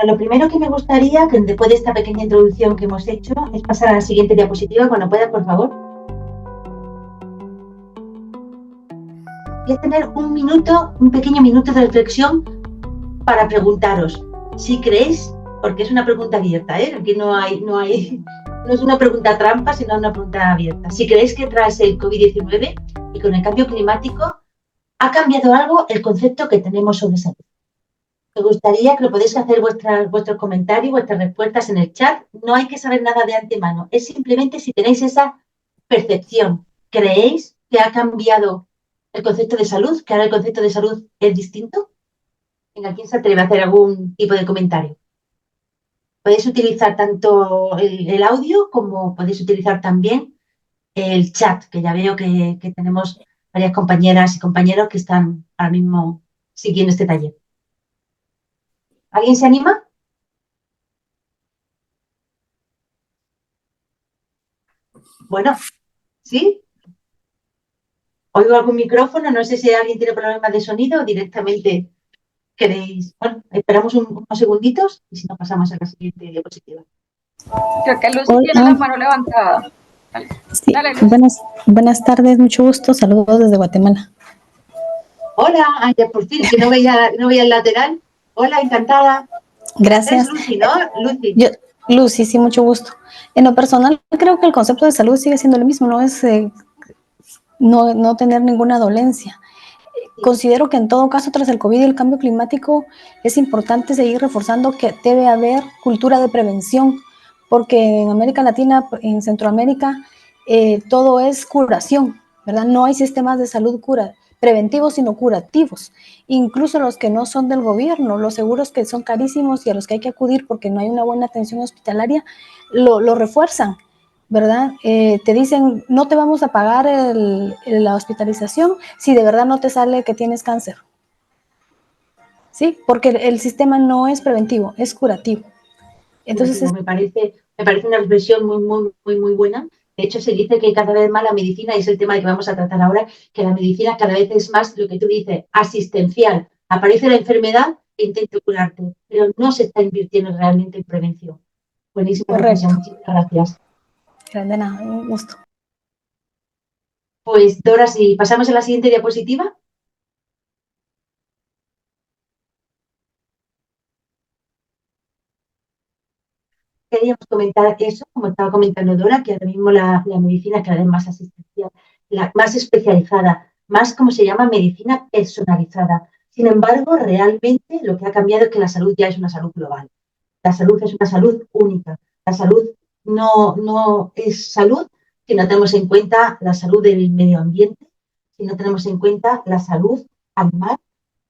Bueno, lo primero que me gustaría, que después de esta pequeña introducción que hemos hecho, es pasar a la siguiente diapositiva, cuando puedas, por favor. Voy a tener un pequeño minuto de reflexión para preguntaros si creéis, porque es una pregunta abierta, aquí no es una pregunta trampa, sino una pregunta abierta. Si creéis que tras el COVID-19 y con el cambio climático ha cambiado algo el concepto que tenemos sobre salud. Me gustaría que lo podéis hacer vuestros comentarios, vuestras respuestas en el chat. No hay que saber nada de antemano. Es simplemente si tenéis esa percepción. ¿Creéis que ha cambiado el concepto de salud? ¿Que ahora el concepto de salud es distinto? Venga, ¿quién se atreve a hacer algún tipo de comentario? Podéis utilizar tanto el audio como podéis utilizar también el chat, que ya veo que tenemos varias compañeras y compañeros que están ahora mismo siguiendo este taller. ¿Alguien se anima? Bueno, ¿sí? Oigo algún micrófono, no sé si alguien tiene problemas de sonido o directamente queréis... Bueno, esperamos unos segunditos y si no pasamos a la siguiente diapositiva. Creo que Lucy tiene la mano levantada. Dale. Sí. Dale, Lucy. Buenas tardes, mucho gusto, saludos desde Guatemala. Hola, ya por fin, que no veía el lateral. Hola, encantada. Gracias. Es Lucy, ¿no? Lucy. Lucy, sí, mucho gusto. En lo personal, creo que el concepto de salud sigue siendo lo mismo, no es no tener ninguna dolencia. Considero que en todo caso, tras el COVID y el cambio climático, es importante seguir reforzando que debe haber cultura de prevención, porque en América Latina, en Centroamérica, todo es curación, ¿verdad? No hay sistemas de salud preventivos, sino curativos. Incluso los que no son del gobierno, los seguros que son carísimos y a los que hay que acudir porque no hay una buena atención hospitalaria, lo refuerzan, ¿verdad? Te dicen, no te vamos a pagar la hospitalización si de verdad no te sale que tienes cáncer. ¿Sí? Porque el sistema no es preventivo, es curativo. Entonces me parece una reflexión muy buena. De hecho, se dice que cada vez más la medicina, y es el tema que vamos a tratar ahora, que la medicina cada vez es más lo que tú dices, asistencial. Aparece la enfermedad e intento curarte, pero no se está invirtiendo realmente en prevención. Buenísima reflexión, muchísimas gracias. De nada, un gusto. Pues Dora, si pasamos a la siguiente diapositiva. Queríamos comentar eso, como estaba comentando Dora, que ahora mismo la medicina es cada vez más asistencial, más especializada, más, como se llama, medicina personalizada. Sin embargo, realmente lo que ha cambiado es que la salud ya es una salud global. La salud es una salud única. La salud no es salud si no tenemos en cuenta la salud del medio ambiente, si no tenemos en cuenta la salud animal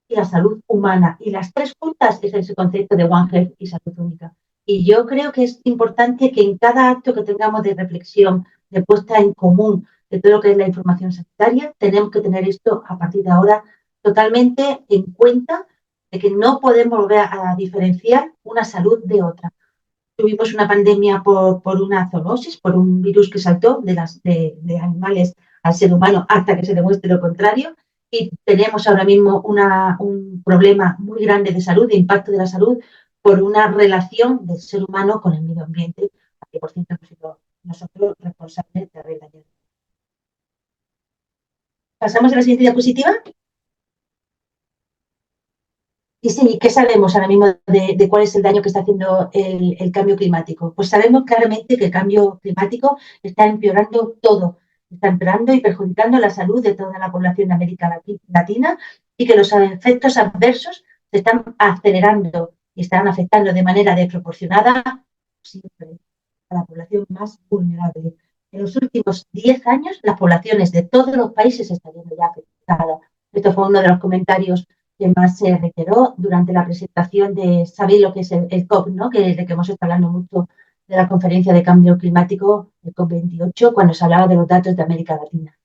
y la salud humana. Y las tres juntas es ese concepto de One Health y salud única. Y yo creo que es importante que en cada acto que tengamos de reflexión, de puesta en común de todo lo que es la información sanitaria, tenemos que tener esto a partir de ahora totalmente en cuenta de que no podemos volver a diferenciar una salud de otra. Tuvimos una pandemia por una zoonosis, por un virus que saltó de animales al ser humano hasta que se demuestre lo contrario. Y tenemos ahora mismo un problema muy grande de salud, de impacto de la salud, por una relación del ser humano con el medio ambiente, que por cierto hemos sido nosotros responsables de haber dañado. Pasamos a la siguiente diapositiva. Y sí, ¿qué sabemos ahora mismo de cuál es el daño que está haciendo el cambio climático? Pues sabemos claramente que el cambio climático está empeorando todo. Está empeorando y perjudicando la salud de toda la población de América Latina y que los efectos adversos se están acelerando y están afectando de manera desproporcionada siempre a la población más vulnerable. En los últimos 10 años, las poblaciones de todos los países están viendo ya afectadas. Esto fue uno de los comentarios que más se reiteró durante la presentación de, ¿sabéis lo que es el COP, ¿no? De que hemos estado hablando mucho de la conferencia de cambio climático, el COP28, cuando se hablaba de los datos de América Latina.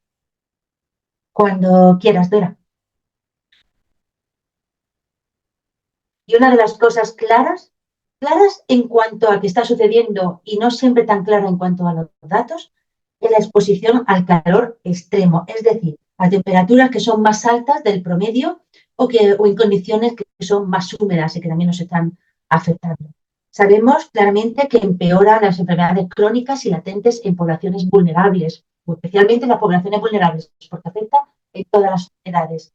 Cuando quieras, Dora. Y una de las cosas claras en cuanto a qué está sucediendo y no siempre tan clara en cuanto a los datos, es la exposición al calor extremo, es decir, a temperaturas que son más altas del promedio o en condiciones que son más húmedas y que también nos están afectando. Sabemos claramente que empeoran las enfermedades crónicas y latentes en poblaciones vulnerables, especialmente en las poblaciones vulnerables, porque afecta en todas las edades.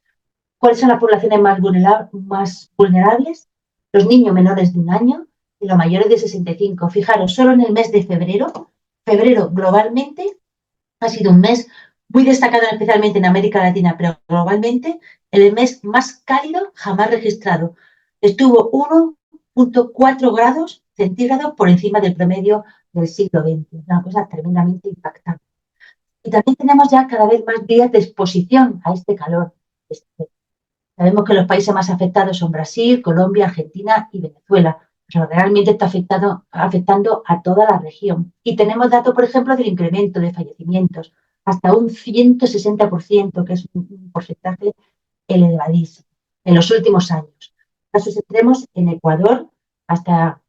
¿Cuáles son las poblaciones más vulnerables? Los niños menores de 1 año y los mayores de 65. Fijaros, solo en el mes de febrero globalmente ha sido un mes muy destacado, especialmente en América Latina, pero globalmente el mes más cálido jamás registrado. Estuvo 1,4 grados centígrados por encima del promedio del siglo XX. Una cosa tremendamente impactante. Y también tenemos ya cada vez más días de exposición a este calor. Sabemos que los países más afectados son Brasil, Colombia, Argentina y Venezuela, pero realmente está afectando a toda la región. Y tenemos datos, por ejemplo, del incremento de fallecimientos, hasta un 160%, que es un porcentaje elevadísimo en los últimos años. Casos extremos en Ecuador,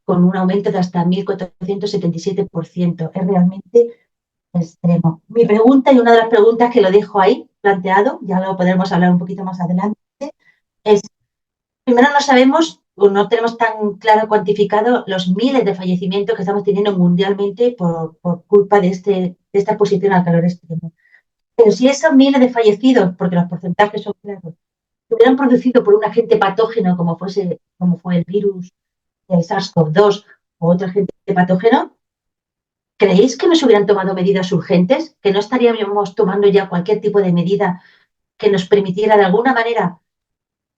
con un aumento de hasta 1.477%. Es realmente extremo. Mi pregunta, y una de las preguntas que lo dejo ahí planteado, ya lo podremos hablar un poquito más adelante, es, primero no sabemos o no tenemos tan claro cuantificado los miles de fallecimientos que estamos teniendo mundialmente por culpa de esta exposición al calor extremo. Pero si esos miles de fallecidos, porque los porcentajes son claros, se hubieran producido por un agente patógeno como fue el virus, el SARS-CoV-2 o otro agente patógeno, ¿creéis que nos hubieran tomado medidas urgentes? ¿Que no estaríamos tomando ya cualquier tipo de medida que nos permitiera de alguna manera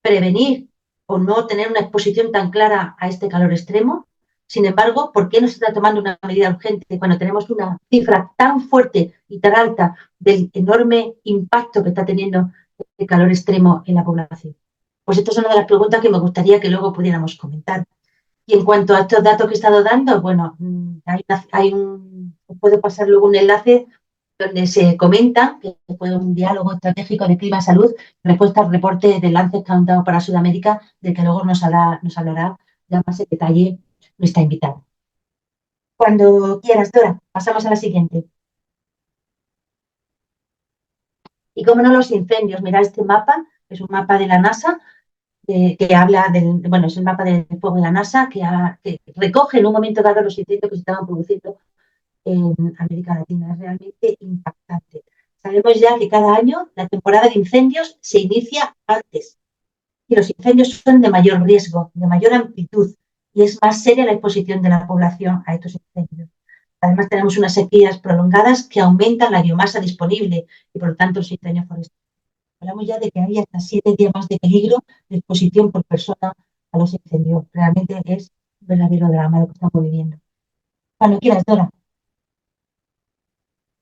prevenir o no tener una exposición tan clara a este calor extremo? Sin embargo, ¿por qué no se está tomando una medida urgente cuando tenemos una cifra tan fuerte y tan alta del enorme impacto que está teniendo el calor extremo en la población? Pues esta es una de las preguntas que me gustaría que luego pudiéramos comentar. Y en cuanto a estos datos que he estado dando, bueno, puedo pasar luego un enlace donde se comenta, que fue un diálogo estratégico de clima-salud, respuesta al reporte del Lancet que han dado para Sudamérica, del que luego nos hablará ya más en detalle nuestra invitada. Cuando quieras, Dora, pasamos a la siguiente. Y cómo no, los incendios. Mirad este mapa, es un mapa de la NASA, que habla es el mapa del fuego de la NASA, que recoge en un momento dado los incendios que se estaban produciendo en América Latina. Es realmente impactante. Sabemos ya que cada año la temporada de incendios se inicia antes y los incendios son de mayor riesgo, de mayor amplitud y es más seria la exposición de la población a estos incendios. Además tenemos unas sequías prolongadas que aumentan la biomasa disponible y por lo tanto los incendios forestales. Hablamos ya de que hay hasta 7 días más de peligro de exposición por persona a los incendios. Realmente es un verdadero drama lo que estamos viviendo. Cuando quieras, Dora.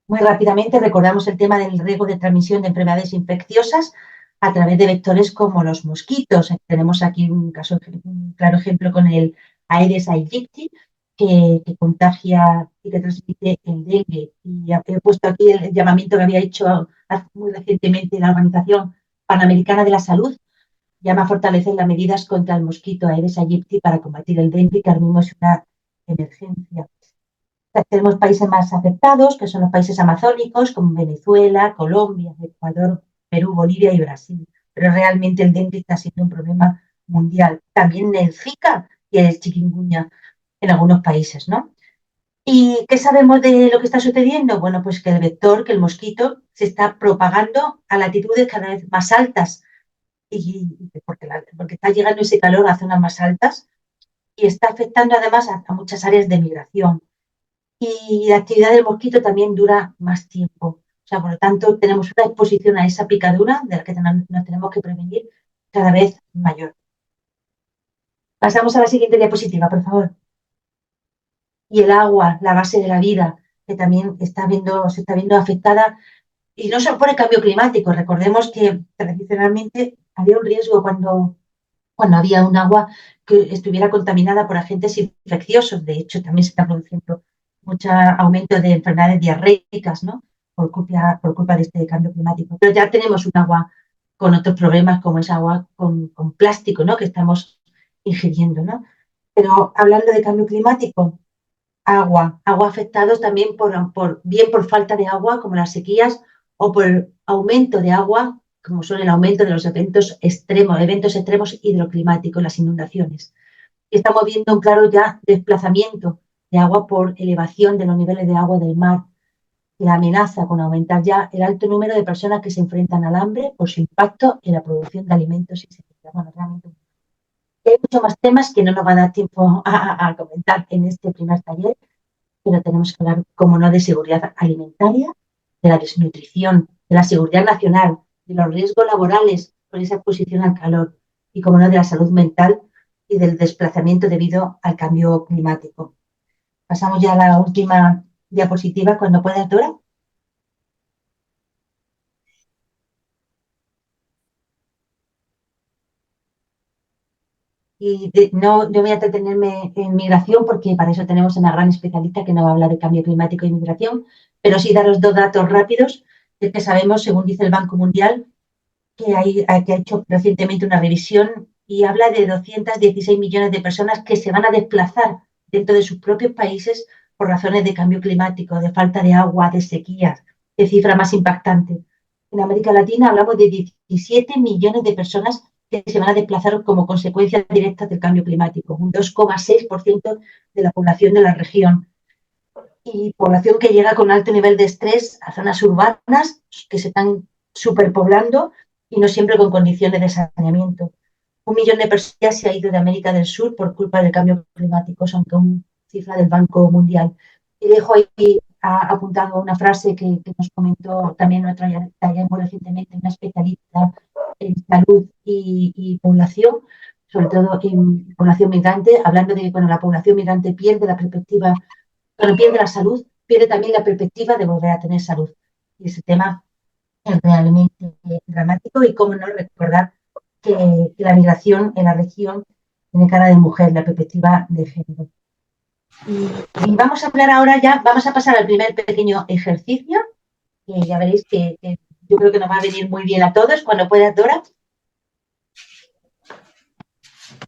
Muy rápidamente recordamos el tema del riesgo de transmisión de enfermedades infecciosas a través de vectores como los mosquitos. Tenemos aquí un claro ejemplo con el Aedes aegypti, que contagia y que transmite el dengue. Y he puesto aquí el llamamiento que había hecho muy recientemente la Organización Panamericana de la Salud, llama a fortalecer las medidas contra el mosquito Aedes aegypti para combatir el dengue, que ahora mismo es una emergencia. Tenemos países más afectados, que son los países amazónicos, como Venezuela, Colombia, Ecuador, Perú, Bolivia y Brasil. Pero realmente el dengue está siendo un problema mundial. También el Zika y el chikungunya en algunos países, ¿no? ¿Y qué sabemos de lo que está sucediendo? Bueno, pues que el vector, que el mosquito, se está propagando a latitudes cada vez más altas, porque está llegando ese calor a zonas más altas y está afectando además a muchas áreas de migración. Y la actividad del mosquito también dura más tiempo. O sea, por lo tanto, tenemos una exposición a esa picadura de la que nos tenemos que prevenir cada vez mayor. Pasamos a la siguiente diapositiva, por favor. Y el agua, la base de la vida, que también se está viendo afectada, y no solo por el cambio climático. Recordemos que tradicionalmente había un riesgo cuando había un agua que estuviera contaminada por agentes infecciosos. De hecho, también se está produciendo mucho aumento de enfermedades diarreicas, ¿no? Por culpa de este cambio climático. Pero ya tenemos un agua con otros problemas, como es agua con plástico, ¿no? Que estamos ingiriendo, ¿no? Pero hablando de cambio climático, agua afectados también bien por falta de agua, como las sequías, o por aumento de agua, como son el aumento de los eventos extremos hidroclimáticos, las inundaciones. y estamos viendo un claro ya desplazamiento de agua por elevación de los niveles de agua del mar, que amenaza con aumentar ya el alto número de personas que se enfrentan al hambre por su impacto en la producción de alimentos y servicios. Bueno, realmente hay muchos más temas que no nos va a dar tiempo a comentar en este primer taller, pero tenemos que hablar, como no, de seguridad alimentaria, de la desnutrición, de la seguridad nacional, de los riesgos laborales por esa exposición al calor y, como no, de la salud mental y del desplazamiento debido al cambio climático. Pasamos ya a la última diapositiva, cuando puedas, Dora. Y no voy a entretenerme en migración porque para eso tenemos una gran especialista que nos va a hablar de cambio climático y migración, pero sí daros dos datos rápidos, que sabemos, según dice el Banco Mundial, que ha hecho recientemente una revisión y habla de 216 millones de personas que se van a desplazar dentro de sus propios países por razones de cambio climático, de falta de agua, de sequías, de cifra más impactante. En América Latina hablamos de 17 millones de personas que se van a desplazar como consecuencia directa del cambio climático, un 2,6% de la población de la región. Y población que llega con alto nivel de estrés a zonas urbanas que se están superpoblando y no siempre con condiciones de saneamiento. 1 millón de personas se ha ido de América del Sur por culpa del cambio climático, son una cifra del Banco Mundial. Y dejo ahí apuntado una frase que nos comentó también nuestra taller muy recientemente, una especialista en salud y población, sobre todo en población migrante, hablando de que cuando la población migrante pierde la perspectiva, cuando pierde la salud, pierde también la perspectiva de volver a tener salud. Y ese tema es realmente dramático y cómo no recordar que la migración en la región tiene cara de mujer, la perspectiva de género. Y vamos a hablar ahora ya, vamos a pasar al primer pequeño ejercicio, que ya veréis que yo creo que nos va a venir muy bien a todos, cuando puedas, Dora,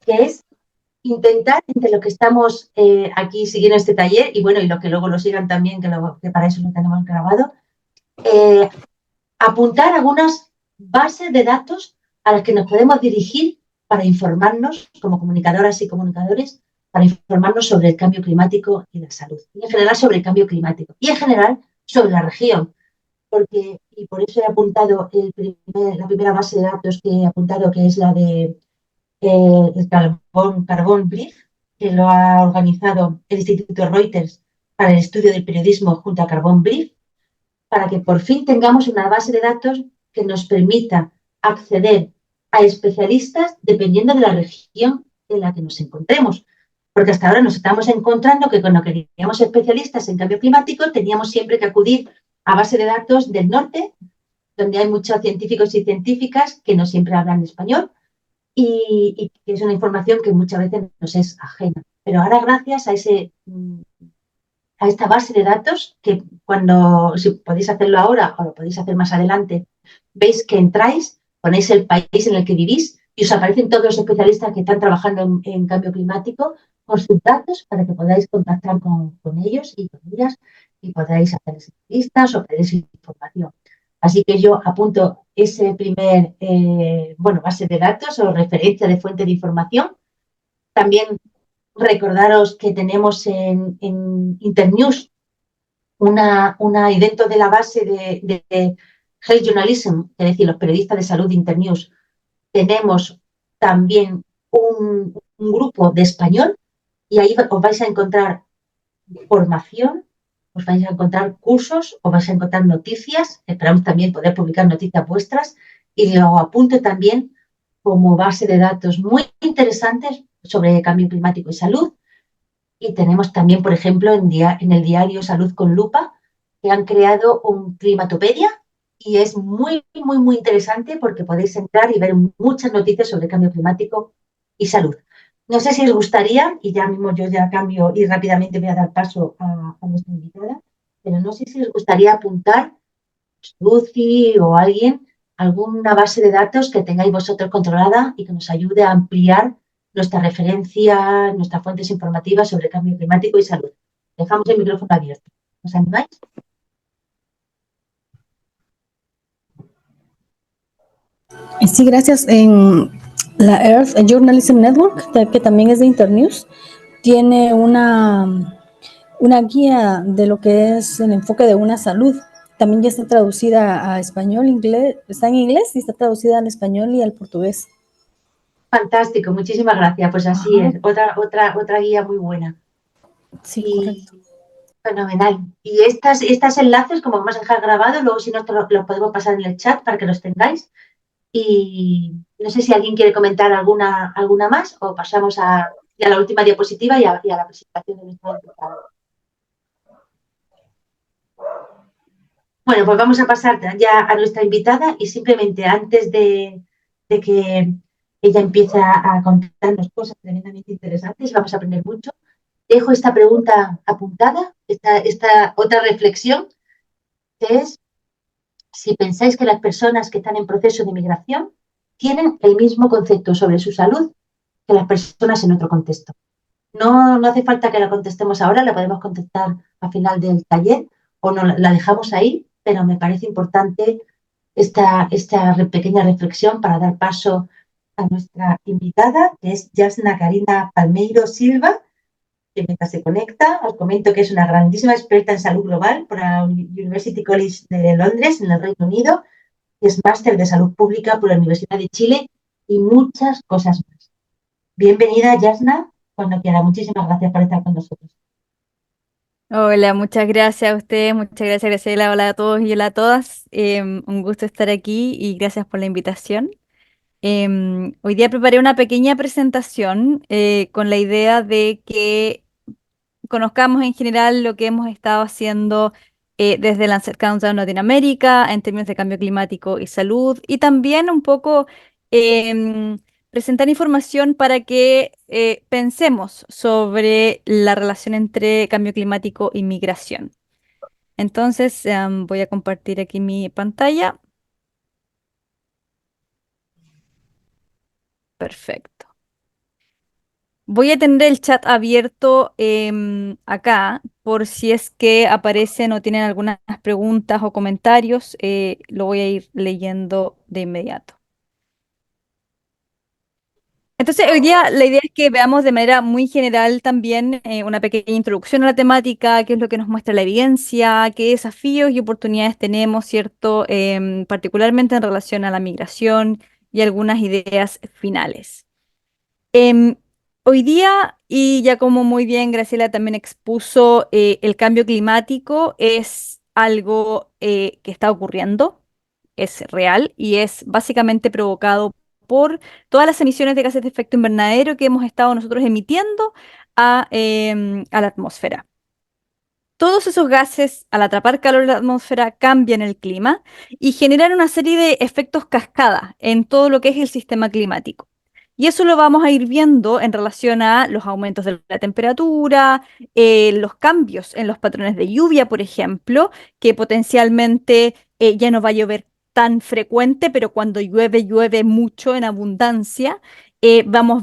que es intentar, entre los que estamos aquí siguiendo este taller, y bueno, y los que luego lo sigan también, que para eso lo tenemos grabado, apuntar algunas bases de datos a las que nos podemos dirigir para informarnos como comunicadoras y comunicadores, para informarnos sobre el cambio climático y la salud. Y en general sobre el cambio climático. Y en general sobre la región. Y por eso he apuntado la primera base de datos que he apuntado, que es la de el Carbon Brief, que lo ha organizado el Instituto Reuters para el estudio del periodismo junto a Carbon Brief, para que por fin tengamos una base de datos que nos permita acceder a especialistas dependiendo de la región en la que nos encontremos. Porque hasta ahora nos estamos encontrando que cuando queríamos especialistas en cambio climático teníamos siempre que acudir a base de datos del norte, donde hay muchos científicos y científicas que no siempre hablan español y que es una información que muchas veces nos es ajena. Pero ahora, gracias a esta base de datos, que si podéis hacerlo ahora o lo podéis hacer más adelante, veis que entráis, ponéis el país en el que vivís y os aparecen todos los especialistas que están trabajando en cambio climático con sus datos para que podáis contactar con ellos y con ellas y podáis hacer entrevistas o pedir información. Así que yo apunto ese primer, base de datos o referencia de fuente de información. También recordaros que tenemos en Internews y dentro de la base de Health Journalism, es decir, los periodistas de salud de Internews, tenemos también un grupo de español y ahí os vais a encontrar formación, os vais a encontrar cursos, os vais a encontrar noticias, esperamos también poder publicar noticias vuestras y lo apunto también como base de datos muy interesantes sobre cambio climático y salud. Y tenemos también, por ejemplo, en el diario Salud con Lupa, que han creado un Climatopedia y es muy, muy, muy interesante porque podéis entrar y ver muchas noticias sobre cambio climático y salud. No sé si os gustaría, y ya mismo yo ya cambio y rápidamente voy a dar paso a nuestra invitada, pero no sé si os gustaría apuntar, Lucy o alguien, alguna base de datos que tengáis vosotros controlada y que nos ayude a ampliar nuestra referencia, nuestras fuentes informativas sobre cambio climático y salud. Dejamos el micrófono abierto. ¿Os animáis? Sí, gracias. La Earth Journalism Network, que también es de Internews, tiene una guía de lo que es el enfoque de una salud. También ya está traducida a español, inglés, está en inglés y está traducida al español y al portugués. Fantástico, muchísimas gracias. Pues así Ajá. es, otra guía muy buena. Sí, Y correcto. fenomenal. Y estas enlaces, como vamos a dejar grabados, luego si no los podemos pasar en el chat para que los tengáis. Y no sé si alguien quiere comentar alguna más o pasamos a la última diapositiva y a la presentación de nuestra invitada. Bueno, pues vamos a pasar ya a nuestra invitada y simplemente antes de que ella empiece a contarnos cosas tremendamente interesantes, vamos a aprender mucho. Dejo esta pregunta apuntada, esta otra reflexión, que es si pensáis que las personas que están en proceso de migración tienen el mismo concepto sobre su salud que las personas en otro contexto. No hace falta que la contestemos ahora, la podemos contestar al final del taller o no la dejamos ahí, pero me parece importante esta pequeña reflexión para dar paso a nuestra invitada, que es Yasna Karina Palmeiro Silva, que mientras se conecta, os comento que es una grandísima experta en salud global por la University College de Londres, en el Reino Unido, y es máster de salud pública por la Universidad de Chile y muchas cosas más. Bienvenida, Yasna, cuando quiera. Muchísimas gracias por estar con nosotros. Hola, muchas gracias a ustedes, muchas gracias Graciela, hola a todos y hola a todas. Un gusto estar aquí y gracias por la invitación. Hoy día preparé una pequeña presentación con la idea de que conozcamos en general lo que hemos estado haciendo desde el Lancet Countdown Latinoamérica en términos de cambio climático y salud, y también un poco em, presentar información para que pensemos sobre la relación entre cambio climático y migración. Entonces, voy a compartir aquí mi pantalla. Perfecto. Voy a tener el chat abierto acá por si es que aparecen o tienen algunas preguntas o comentarios. Lo voy a ir leyendo de inmediato. Entonces, hoy día la idea es que veamos de manera muy general también una pequeña introducción a la temática, qué es lo que nos muestra la evidencia, qué desafíos y oportunidades tenemos, ¿cierto? Particularmente en relación a la migración y algunas ideas finales. Em, Hoy día, y ya como muy bien Graciela también expuso, el cambio climático es algo que está ocurriendo, es real y es básicamente provocado por todas las emisiones de gases de efecto invernadero que hemos estado nosotros emitiendo a la atmósfera. Todos esos gases, al atrapar calor en la atmósfera, cambian el clima y generan una serie de efectos cascada en todo lo que es el sistema climático. Y eso lo vamos a ir viendo en relación a los aumentos de la temperatura, los cambios en los patrones de lluvia, por ejemplo, que potencialmente ya no va a llover tan frecuente, pero cuando llueve, llueve mucho en abundancia. Vamos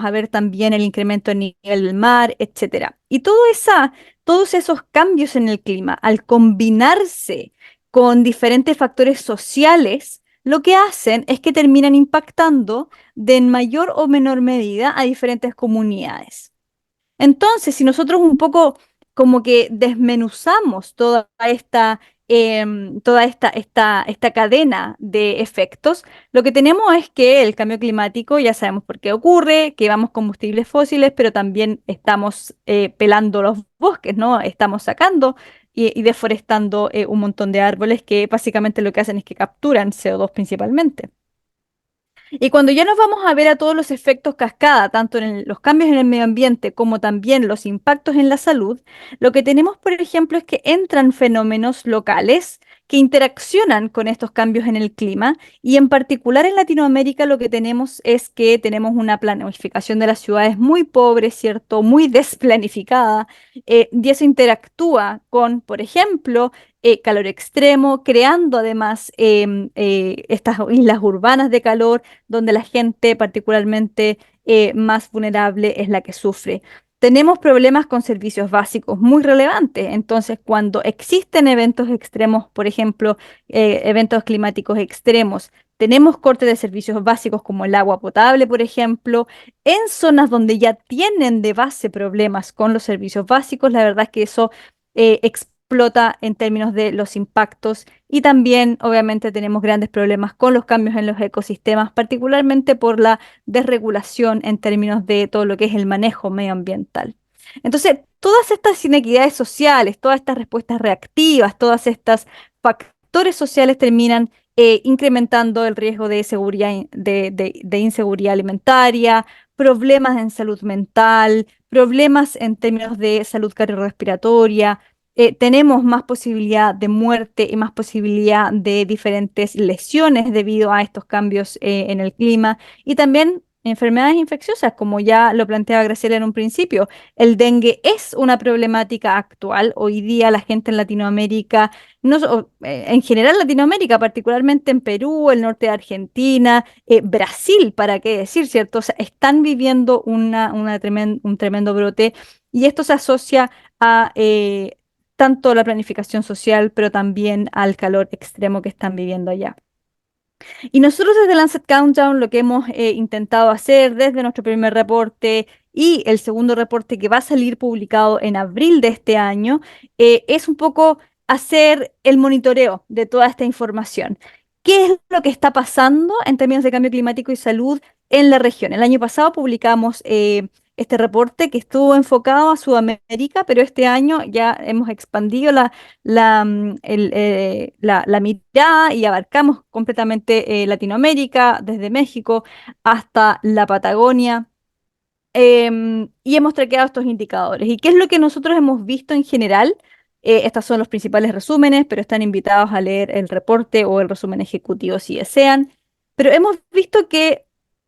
a ver también el incremento en nivel del mar, etcétera. Y todos esos cambios en el clima, al combinarse con diferentes factores sociales, lo que hacen es que terminan impactando de en mayor o menor medida a diferentes comunidades. Entonces, si nosotros un poco como que desmenuzamos toda esta cadena de efectos, lo que tenemos es que el cambio climático, ya sabemos por qué ocurre, que vamos combustibles fósiles, pero también estamos pelando los bosques, ¿no? Estamos sacando y deforestando un montón de árboles que básicamente lo que hacen es que capturan CO2 principalmente. Y cuando ya nos vamos a ver a todos los efectos cascada, tanto en los cambios en el medio ambiente como también los impactos en la salud, lo que tenemos, por ejemplo, es que entran fenómenos locales que interaccionan con estos cambios en el clima y en particular en Latinoamérica lo que tenemos es que tenemos una planificación de las ciudades muy pobre, ¿cierto? Muy desplanificada, y eso interactúa con, por ejemplo, calor extremo, creando además estas islas urbanas de calor donde la gente particularmente más vulnerable es la que sufre. Tenemos problemas con servicios básicos muy relevantes. Entonces, cuando existen eventos extremos, por ejemplo, eventos climáticos extremos, tenemos cortes de servicios básicos como el agua potable, por ejemplo, en zonas donde ya tienen de base problemas con los servicios básicos. La verdad es que eso explota en términos de los impactos y también obviamente tenemos grandes problemas con los cambios en los ecosistemas, particularmente por la desregulación en términos de todo lo que es el manejo medioambiental. Entonces, todas estas inequidades sociales, todas estas respuestas reactivas, todas estas factores sociales terminan incrementando el riesgo de seguridad, de inseguridad alimentaria, problemas en salud mental, problemas en términos de salud cardiorrespiratoria. Tenemos más posibilidad de muerte y más posibilidad de diferentes lesiones debido a estos cambios en el clima y también enfermedades infecciosas, como ya lo planteaba Graciela en un principio. El dengue es una problemática actual. Hoy día la gente en Latinoamérica, no, en general Latinoamérica, particularmente en Perú, el norte de Argentina, Brasil, para qué decir, ¿cierto? O sea, están viviendo un tremendo brote y esto se asocia a tanto la planificación social, pero también al calor extremo que están viviendo allá. Y nosotros desde Lancet Countdown lo que hemos intentado hacer desde nuestro primer reporte y el segundo reporte que va a salir publicado en abril de este año es un poco hacer el monitoreo de toda esta información. ¿Qué es lo que está pasando en términos de cambio climático y salud en la región? El año pasado publicamos este reporte que estuvo enfocado a Sudamérica, pero este año ya hemos expandido la mirada y abarcamos completamente Latinoamérica, desde México hasta la Patagonia, y hemos traqueado estos indicadores. ¿Y qué es lo que nosotros hemos visto en general? Estos son los principales resúmenes, pero están invitados a leer el reporte o el resumen ejecutivo si desean. Pero hemos visto que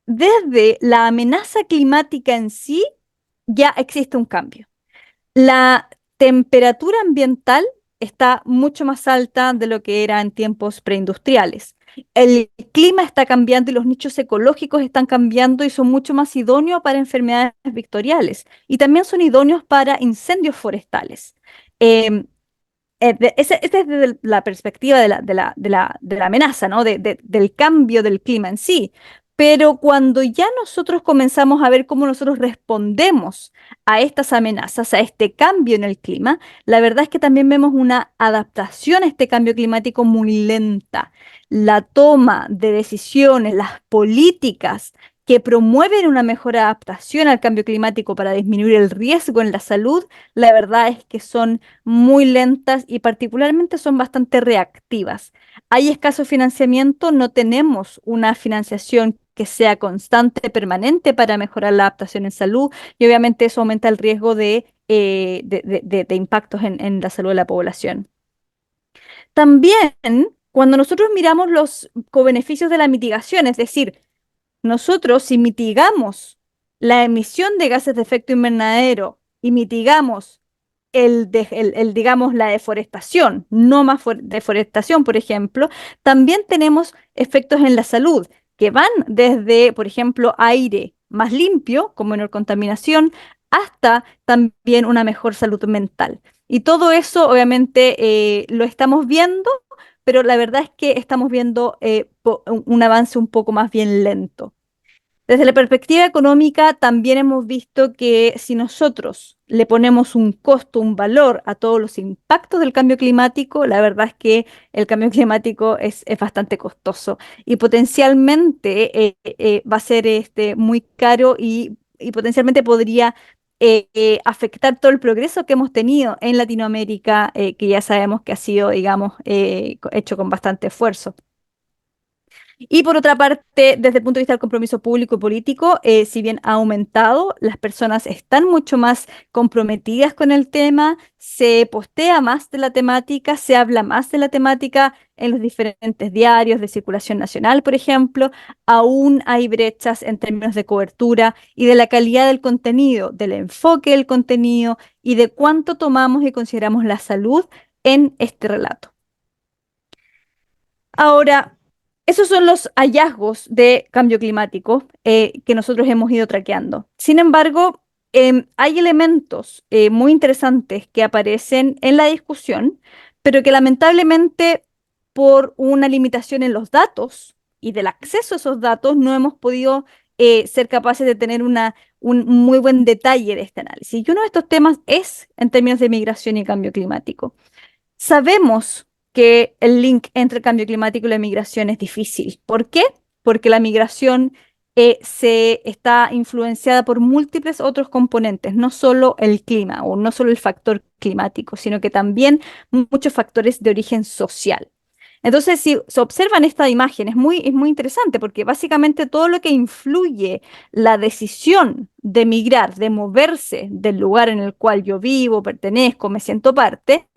desde la amenaza climática en sí ya existe un cambio. La temperatura ambiental está mucho más alta de lo que era en tiempos preindustriales. El clima está cambiando y los nichos ecológicos están cambiando y son mucho más idóneos para enfermedades vectoriales y también son idóneos para incendios forestales. Em, ese es desde la perspectiva de la amenaza, ¿no? Del cambio del clima en sí. Pero cuando ya nosotros comenzamos a ver cómo nosotros respondemos a estas amenazas, a este cambio en el clima, la verdad es que también vemos una adaptación a este cambio climático muy lenta. La toma de decisiones, las políticas que promueven una mejor adaptación al cambio climático para disminuir el riesgo en la salud, la verdad es que son muy lentas y particularmente son bastante reactivas. Hay escaso financiamiento, no tenemos una financiación que sea constante, permanente para mejorar la adaptación en salud y obviamente eso aumenta el riesgo de impactos en la salud de la población. También, cuando nosotros miramos los cobeneficios de la mitigación, es decir, nosotros, si mitigamos la emisión de gases de efecto invernadero y mitigamos digamos, la deforestación, no más deforestación, por ejemplo, también tenemos efectos en la salud que van desde, por ejemplo, aire más limpio, con menor contaminación, hasta también una mejor salud mental. Y todo eso, obviamente, lo estamos viendo, pero la verdad es que estamos viendo un avance un poco más bien lento. Desde la perspectiva económica, también hemos visto que si nosotros le ponemos un costo, un valor a todos los impactos del cambio climático, la verdad es que el cambio climático es bastante costoso y potencialmente va a ser muy caro y potencialmente podría afectar todo el progreso que hemos tenido en Latinoamérica, que ya sabemos que ha sido, digamos, hecho con bastante esfuerzo. Y por otra parte, desde el punto de vista del compromiso público y político, si bien ha aumentado, las personas están mucho más comprometidas con el tema, se postea más de la temática, se habla más de la temática en los diferentes diarios de circulación nacional, por ejemplo. Aún hay brechas en términos de cobertura y de la calidad del contenido, del enfoque del contenido y de cuánto tomamos y consideramos la salud en este relato. Ahora, esos son los hallazgos de cambio climático que nosotros hemos ido traqueando. Sin embargo, hay elementos muy interesantes que aparecen en la discusión, pero que lamentablemente por una limitación en los datos y del acceso a esos datos, no hemos podido ser capaces de tener un muy buen detalle de este análisis. Y uno de estos temas es en términos de migración y cambio climático. Sabemos que el link entre el cambio climático y la migración es difícil. ¿Por qué? Porque la migración se está influenciada por múltiples otros componentes, no solo el clima o no solo el factor climático, sino que también muchos factores de origen social. Entonces, si se observan esta imagen, es muy interesante porque básicamente todo lo que influye la decisión de migrar, de moverse del lugar en el cual yo vivo, pertenezco, me siento parte,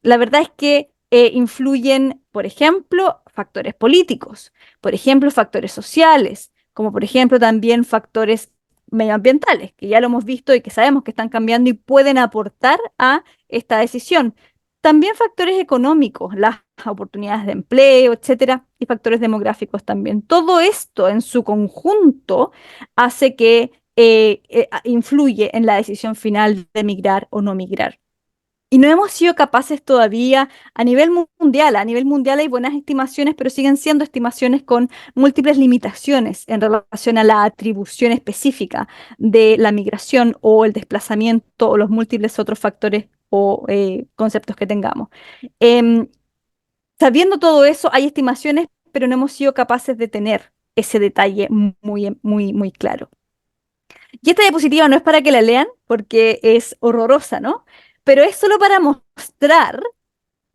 la verdad es que influyen, por ejemplo, factores políticos, por ejemplo, factores sociales, como por ejemplo también factores medioambientales, que ya lo hemos visto y que sabemos que están cambiando y pueden aportar a esta decisión. También factores económicos, las oportunidades de empleo, etcétera, y factores demográficos también. Todo esto en su conjunto hace que influye en la decisión final de migrar o no migrar. Y no hemos sido capaces todavía a nivel mundial hay buenas estimaciones, pero siguen siendo estimaciones con múltiples limitaciones en relación a la atribución específica de la migración o el desplazamiento o los múltiples otros factores o conceptos que tengamos. Em, Sabiendo todo eso, hay estimaciones, pero no hemos sido capaces de tener ese detalle muy claro. Y esta diapositiva no es para que la lean, porque es horrorosa, ¿no? Pero es solo para mostrar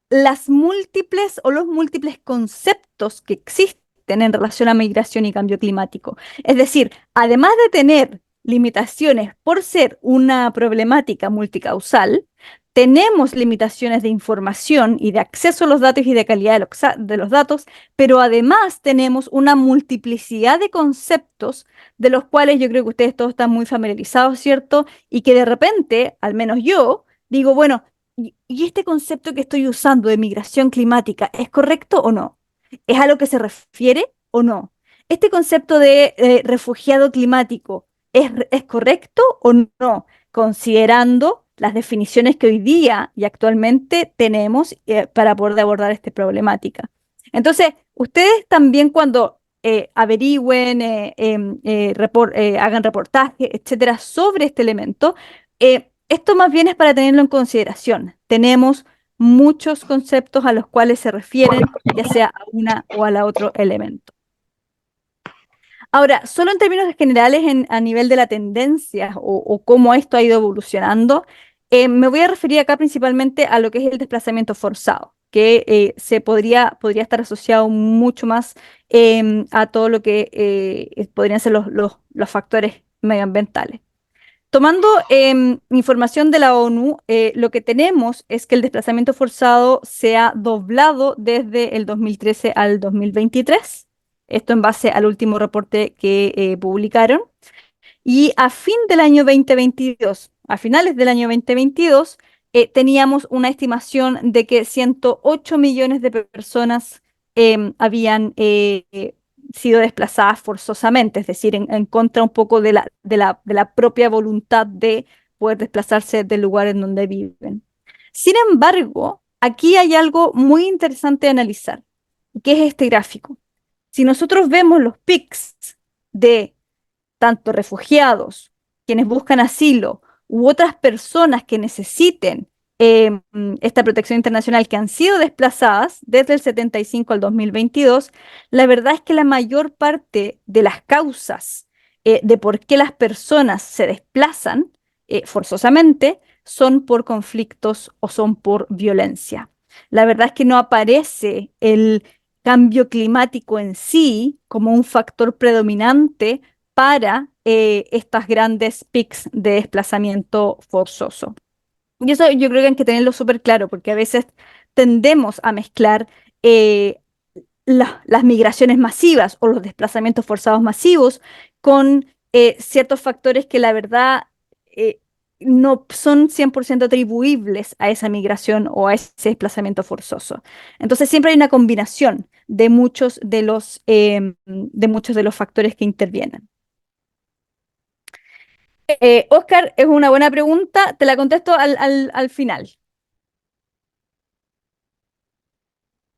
las múltiples o los múltiples conceptos que existen en relación a migración y cambio climático. Es decir, además de tener limitaciones por ser una problemática multicausal, tenemos limitaciones de información y de acceso a los datos y de calidad de los datos, pero además tenemos una multiplicidad de conceptos de los cuales yo creo que ustedes todos están muy familiarizados, ¿cierto? Y que de repente, al menos yo, digo, bueno, ¿y este concepto que estoy usando de migración climática es correcto o no? ¿Es a lo que se refiere o no? ¿Este concepto de refugiado climático es correcto o no? Considerando las definiciones que hoy día y actualmente tenemos para poder abordar esta problemática. Entonces, ustedes también cuando averigüen, hagan reportaje, etcétera, sobre este elemento, esto más bien es para tenerlo en consideración. Tenemos muchos conceptos a los cuales se refieren, ya sea a una o a la otro elemento. Ahora, solo en términos generales, a nivel de la tendencia o cómo esto ha ido evolucionando, me voy a referir acá principalmente a lo que es el desplazamiento forzado, que podría estar asociado mucho más a todo lo que podrían ser los factores medioambientales. Tomando información de la ONU, lo que tenemos es que el desplazamiento forzado se ha doblado desde el 2013 al 2023. Esto en base al último reporte que publicaron. Y a fin del año 2022, a finales del año 2022, teníamos una estimación de que 108 millones de personas habían sido desplazadas forzosamente, es decir, en contra un poco de la propia voluntad de poder desplazarse del lugar en donde viven. Sin embargo, aquí hay algo muy interesante de analizar, que es este gráfico. Si nosotros vemos los pics de tanto refugiados, quienes buscan asilo, u otras personas que necesiten esta protección internacional que han sido desplazadas desde el 75 al 2022, la verdad es que la mayor parte de las causas de por qué las personas se desplazan forzosamente son por conflictos o son por violencia. La verdad es que no aparece el cambio climático en sí como un factor predominante para estas grandes pics de desplazamiento forzoso. Y eso yo creo que hay que tenerlo súper claro, porque a veces tendemos a mezclar eh, las migraciones masivas o los desplazamientos forzados masivos con ciertos factores que la verdad eh, no son 100% atribuibles a esa migración o a ese desplazamiento forzoso. Entonces siempre hay una combinación de muchos de los factores que intervienen. Oscar, es una buena pregunta, te la contesto al final.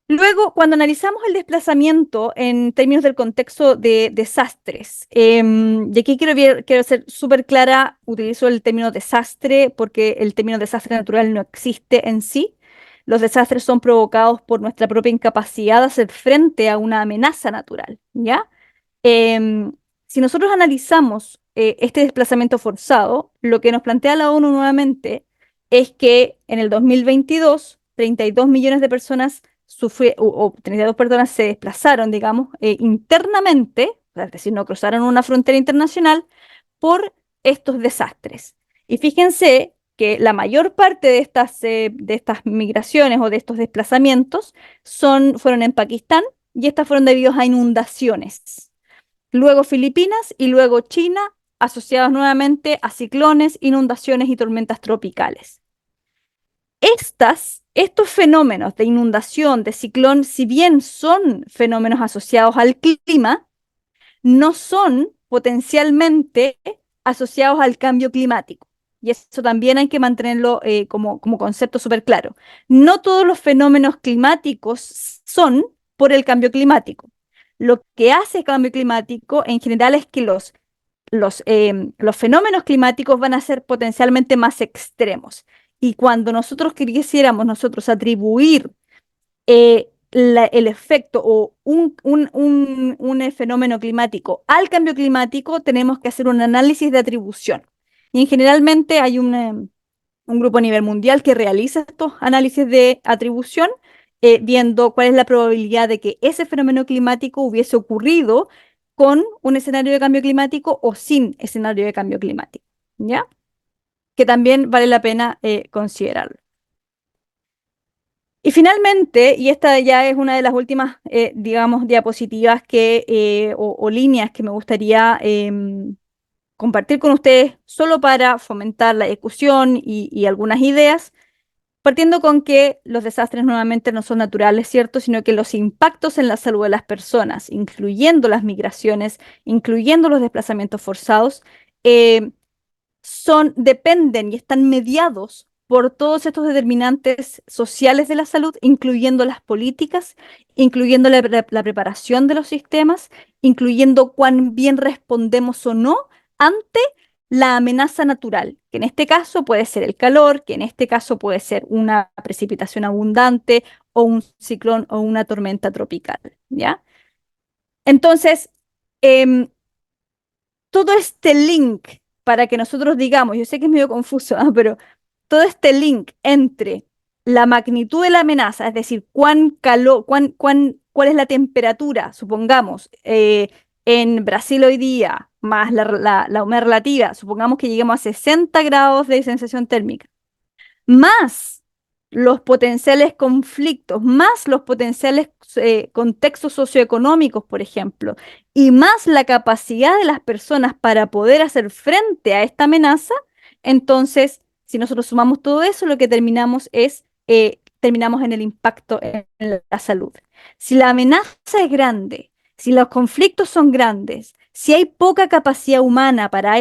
Luego Luego, cuando analizamos el desplazamiento en términos del contexto de desastres, y aquí quiero ser súper clara, utilizo el término desastre porque el término desastre natural no existe en sí. Los desastres son provocados por nuestra propia incapacidad de hacer frente a una amenaza natural, ¿ya? Em, si nosotros analizamos este desplazamiento forzado, lo que nos plantea la ONU nuevamente es que en el 2022, 32 millones de personas 32 personas se desplazaron, digamos, internamente, es decir, no cruzaron una frontera internacional por estos desastres. Y fíjense que la mayor parte de estas migraciones o de estos desplazamientos fueron en Pakistán y estas fueron debidos a inundaciones. Luego Filipinas y luego China, asociados nuevamente a ciclones, inundaciones y tormentas tropicales. Estos fenómenos de inundación, de ciclón, si bien son fenómenos asociados al clima, no son potencialmente asociados al cambio climático. Y eso también hay que mantenerlo como concepto súper claro. No todos los fenómenos climáticos son por el cambio climático. Lo que hace el cambio climático en general es que los fenómenos climáticos van a ser potencialmente más extremos. Y cuando nosotros quisiéramos atribuir el efecto o un fenómeno climático al cambio climático, tenemos que hacer un análisis de atribución. Y generalmente hay un grupo a nivel mundial que realiza estos análisis de atribución, viendo cuál es la probabilidad de que ese fenómeno climático hubiese ocurrido con un escenario de cambio climático o sin escenario de cambio climático, ¿ya? Que también vale la pena considerarlo. Y finalmente, y esta ya es una de las últimas, digamos, diapositivas o líneas que me gustaría compartir con ustedes solo para fomentar la discusión y algunas ideas, partiendo con que los desastres nuevamente no son naturales, ¿cierto? Sino que los impactos en la salud de las personas, incluyendo las migraciones, incluyendo los desplazamientos forzados, eh, dependen y están mediados por todos estos determinantes sociales de la salud, incluyendo las políticas, incluyendo la preparación de los sistemas, incluyendo cuán bien respondemos o no ante la amenaza natural, que en este caso puede ser el calor, que en este caso puede ser una precipitación abundante o un ciclón o una tormenta tropical, ¿ya? Entonces, em, todo este link para que nosotros digamos, yo sé que es medio confuso, pero todo este link entre la magnitud de la amenaza, es decir, cuál es la temperatura, supongamos, en Brasil hoy día, más la humedad relativa, supongamos que lleguemos a 60 grados de sensación térmica, más los potenciales conflictos, más los potenciales contextos socioeconómicos, por ejemplo, y más la capacidad de las personas para poder hacer frente a esta amenaza, entonces, si nosotros sumamos todo eso, lo que terminamos en el impacto en la salud. Si la amenaza es grande, si los conflictos son grandes, si hay poca capacidad humana para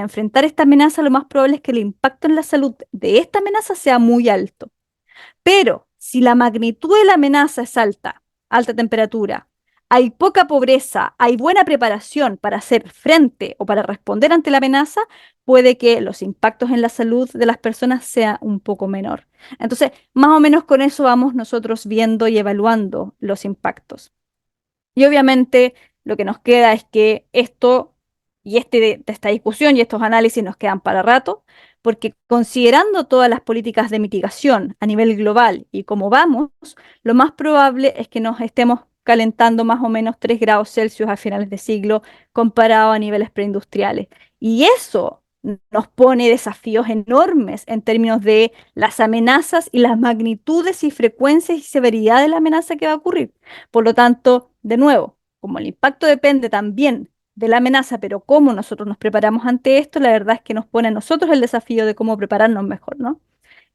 enfrentar esta amenaza, lo más probable es que el impacto en la salud de esta amenaza sea muy alto. Pero si la magnitud de la amenaza es alta, alta temperatura, hay poca pobreza, hay buena preparación para hacer frente o para responder ante la amenaza, puede que los impactos en la salud de las personas sea un poco menor. Entonces, más o menos con eso vamos nosotros viendo y evaluando los impactos. Y obviamente lo que nos queda es que esto y de esta discusión y estos análisis nos quedan para rato, porque considerando todas las políticas de mitigación a nivel global y cómo vamos, lo más probable es que nos estemos calentando más o menos 3 grados Celsius a finales de siglo comparado a niveles preindustriales. Y eso nos pone desafíos enormes en términos de las amenazas y las magnitudes y frecuencias y severidad de la amenaza que va a ocurrir. Por lo tanto, de nuevo, como el impacto depende también de la amenaza, pero cómo nosotros nos preparamos ante esto, la verdad es que nos pone a nosotros el desafío de cómo prepararnos mejor, ¿no?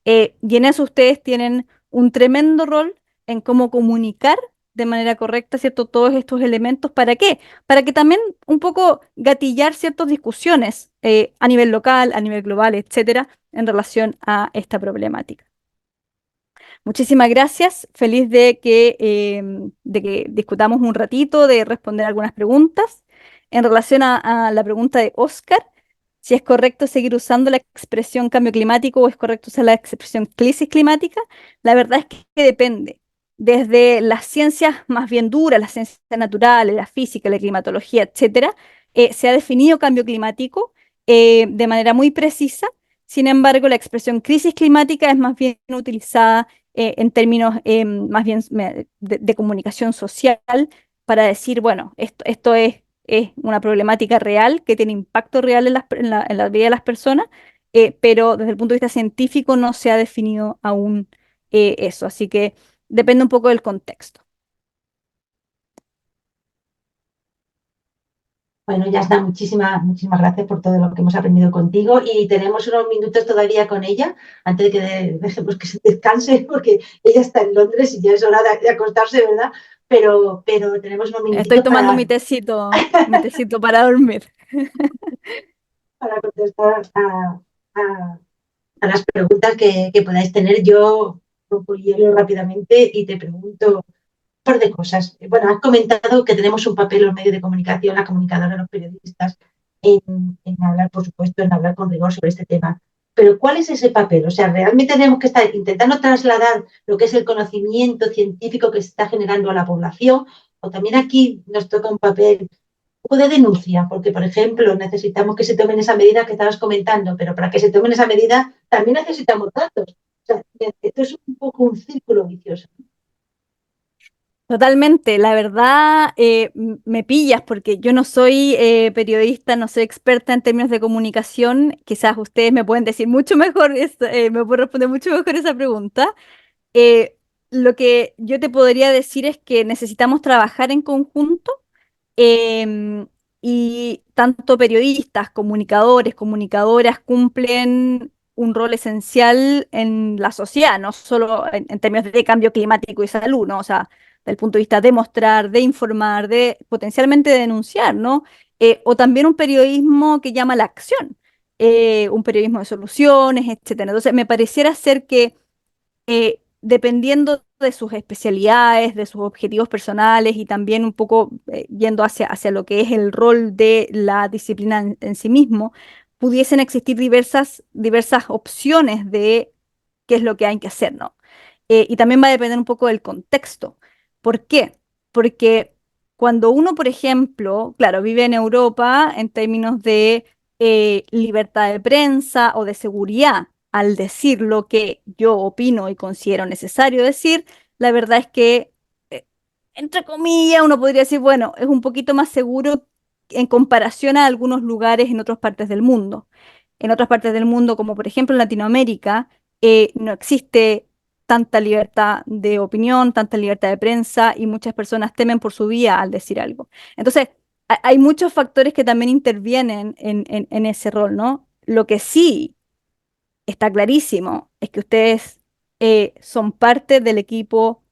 Y en eso ustedes tienen un tremendo rol en cómo comunicar de manera correcta, ¿cierto? Todos estos elementos, ¿para qué? Para que también un poco gatillar ciertas discusiones a nivel local, a nivel global, etcétera, en relación a esta problemática. Muchísimas gracias. Feliz de que discutamos un ratito, de responder algunas preguntas. En relación a la pregunta de Oscar, si es correcto seguir usando la expresión cambio climático o es correcto usar la expresión crisis climática, la verdad es que depende. Desde las ciencias más bien duras, las ciencias naturales, la física, la climatología, etcétera, se ha definido cambio climático de manera muy precisa. Sin embargo, la expresión crisis climática es más bien utilizada en términos más bien de comunicación social para decir, bueno, esto es una problemática real que tiene impacto real en la vida de las personas, pero desde el punto de vista científico no se ha definido aún eso. Así que depende un poco del contexto. Bueno, ya está. Muchísimas gracias por todo lo que hemos aprendido contigo y tenemos unos minutos todavía con ella antes de que dejemos que se descanse porque ella está en Londres y ya es hora de acostarse, ¿verdad? Pero tenemos unos Estoy minutitos tomando mi tecito para dormir. para contestar a- a las preguntas que podáis tener. Yo rompo el hielo rápidamente y te pregunto par de cosas. Bueno, has comentado que tenemos un papel en los medios de comunicación, la comunicadora, los periodistas, en hablar, por supuesto, en hablar con rigor sobre este tema. Pero ¿cuál es ese papel? O sea, realmente tenemos que estar intentando trasladar lo que es el conocimiento científico que se está generando a la población, o también aquí nos toca un papel un poco de denuncia, porque, por ejemplo, necesitamos que se tomen esa medida que estabas comentando, pero para que se tomen esa medida también necesitamos datos. O sea, esto es un poco un círculo vicioso. Totalmente, la verdad me pillas porque yo no soy periodista, no soy experta en términos de comunicación. Quizás ustedes me pueden decir mucho mejor, me pueden responder mucho mejor esa pregunta. Eh, lo que yo te podría decir es que necesitamos trabajar en conjunto em, y tanto periodistas, comunicadores, comunicadoras cumplen un rol esencial en la sociedad, no solo en términos de cambio climático y salud, ¿no? O sea, desde el punto de vista de mostrar, de informar, de potencialmente denunciar, ¿no? O también un periodismo que llama a la acción, un periodismo de soluciones, etcétera. Entonces, me pareciera ser que dependiendo de sus especialidades, de sus objetivos personales y también un poco yendo hacia lo que es el rol de la disciplina en sí mismo, pudiesen existir diversas opciones de qué es lo que hay que hacer, ¿no? Y también va a depender un poco del contexto. ¿Por qué? Porque cuando uno, por ejemplo, claro, vive en Europa en términos de libertad de prensa o de seguridad, al decir lo que yo opino y considero necesario decir, la verdad es que, eh, entre comillas, uno podría decir, bueno, es un poquito más seguro en comparación a algunos lugares en otras partes del mundo. En otras partes del mundo, como por ejemplo en Latinoamérica, no existe tanta libertad de opinión, tanta libertad de prensa y muchas personas temen por su vida al decir algo. Entonces, hay muchos factores que también intervienen en ese rol, ¿no? Lo que sí está clarísimo, es que ustedes son parte del equipo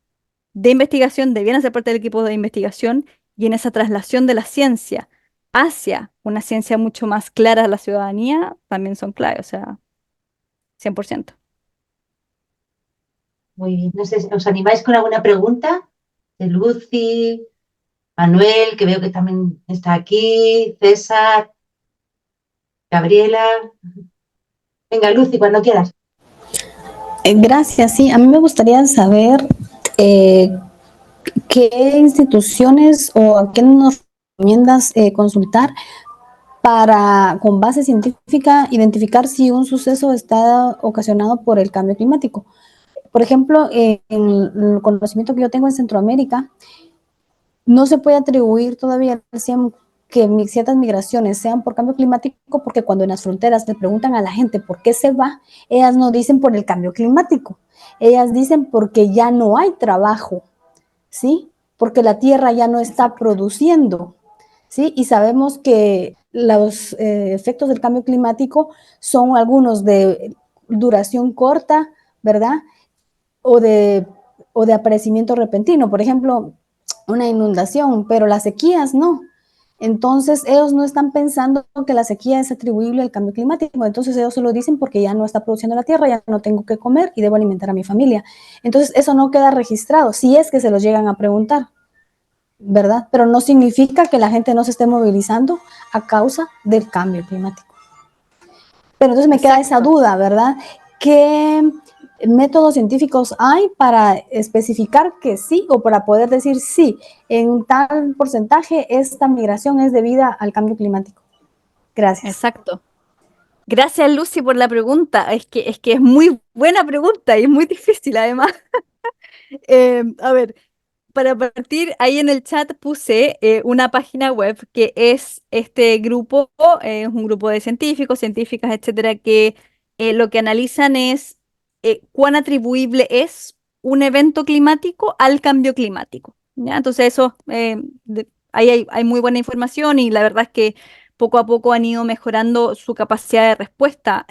de investigación, debieran ser parte del equipo de investigación y en esa traslación de la ciencia hacia una ciencia mucho más clara a la ciudadanía también son clave, o sea, 100%. Muy bien. No sé, ¿os animáis con alguna pregunta? De Lucy, Manuel, que veo que también está aquí, César, Gabriela. Venga, Lucy, cuando quieras. Gracias, sí. A mí me gustaría saber eh, qué instituciones o a quién nos recomiendas consultar para, con base científica, identificar si un suceso está ocasionado por el cambio climático. Por ejemplo, en el conocimiento que yo tengo en Centroamérica, no se puede atribuir todavía al 100 que ciertas migraciones sean por cambio climático, porque cuando en las fronteras le preguntan a la gente por qué se va, ellas no dicen por el cambio climático, ellas dicen porque ya no hay trabajo, ¿sí? Porque la tierra ya no está produciendo, ¿sí? Y sabemos que los efectos del cambio climático son algunos de duración corta, ¿verdad? O de, o de aparecimiento repentino, por ejemplo, una inundación, pero las sequías no. Entonces, ellos no están pensando que la sequía es atribuible al cambio climático. Entonces, ellos se lo dicen porque ya no está produciendo la tierra, ya no tengo que comer y debo alimentar a mi familia. Entonces, eso no queda registrado, si es que se los llegan a preguntar, ¿verdad? Pero no significa que la gente no se esté movilizando a causa del cambio climático. Pero entonces me queda esa duda, ¿verdad? ¿Qué métodos científicos hay para especificar que sí o para poder decir sí, en tal porcentaje esta migración es debida al cambio climático? Gracias. Exacto. Gracias, Lucy, por la pregunta. Es que es muy buena pregunta y es muy difícil además. A ver, para partir, ahí en el chat puse una página web que es este grupo, es un grupo de científicos, científicas, etcétera, que lo que analizan es cuán atribuible es un evento climático al cambio climático. ¿Ya? Entonces, eso, ahí hay muy buena información y la verdad es que poco a poco han ido mejorando su capacidad de respuesta.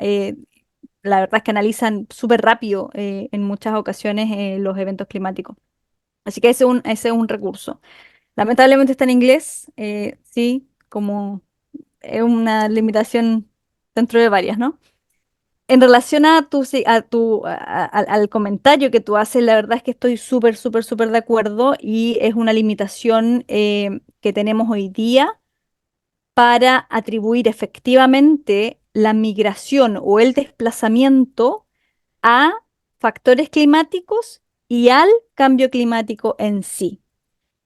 La verdad es que analizan súper rápido en muchas ocasiones los eventos climáticos. Así que ese es un recurso. Lamentablemente está en inglés, sí, como es una limitación dentro de varias, ¿no? En relación a tu, si- a tu, a- al comentario que tú haces, la verdad es que estoy súper, súper, súper de acuerdo y es una limitación que tenemos hoy día para atribuir efectivamente la migración o el desplazamiento a factores climáticos y al cambio climático en sí.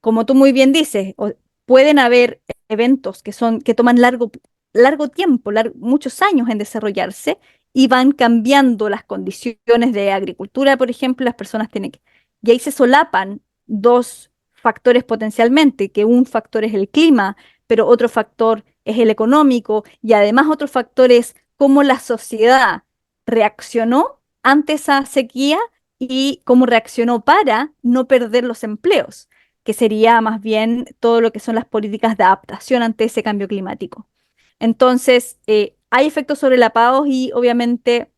Como tú muy bien dices, pueden haber eventos que toman largo tiempo, muchos años en desarrollarse y van cambiando las condiciones de agricultura, por ejemplo, las personas tienen que... Y ahí se solapan dos factores potencialmente, que un factor es el clima, pero otro factor es el económico y además otro factor es cómo la sociedad reaccionó ante esa sequía y cómo reaccionó para no perder los empleos, que sería más bien todo lo que son las políticas de adaptación ante ese cambio climático. Entonces, hay efectos sobrelapados y obviamente